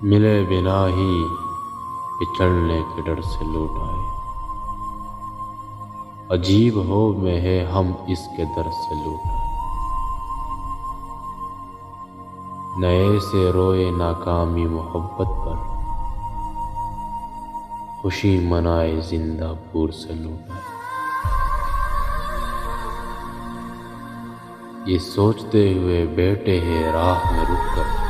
मिले बिना ही पिछड़ने के डर से लौट आए। अजीब हो में है हम इसके दर से लौट आए। नए से रोए नाकामी मोहब्बत पर, खुशी मनाए जिंदापुर से लौट आए। ये सोचते हुए बैठे हैं राह में रुक कर,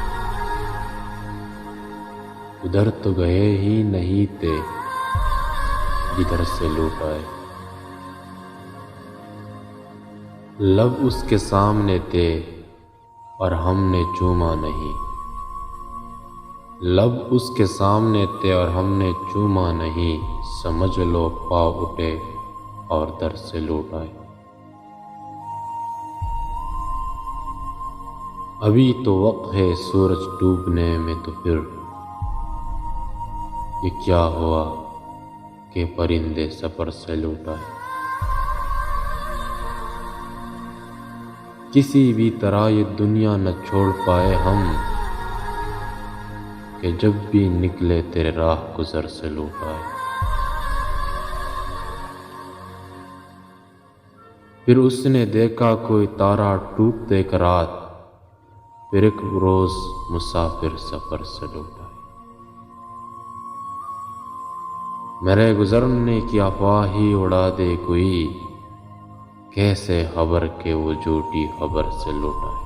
उधर तो गए ही नहीं थे जिधर से लौट आए। लब उसके सामने थे और हमने चूमा नहीं। लब उसके सामने थे और हमने चूमा नहीं। समझ लो पाँव उठे और दर से लौट आए। अभी तो वक्त है सूरज डूबने में, तो फिर ये क्या हुआ कि परिंदे सफर से लौट आए। किसी भी तरह ये दुनिया न छोड़ पाए हम, कि जब भी निकले तेरे राह गुजर से लौट आए। फिर उसने देखा कोई तारा टूटते एक रात, फिर एक रोज मुसाफिर सफर से लौट आए। मेरे गुजरने की अफवाह ही उड़ा दे कोई, कैसे खबर के वो झूठी खबर से लौट आए।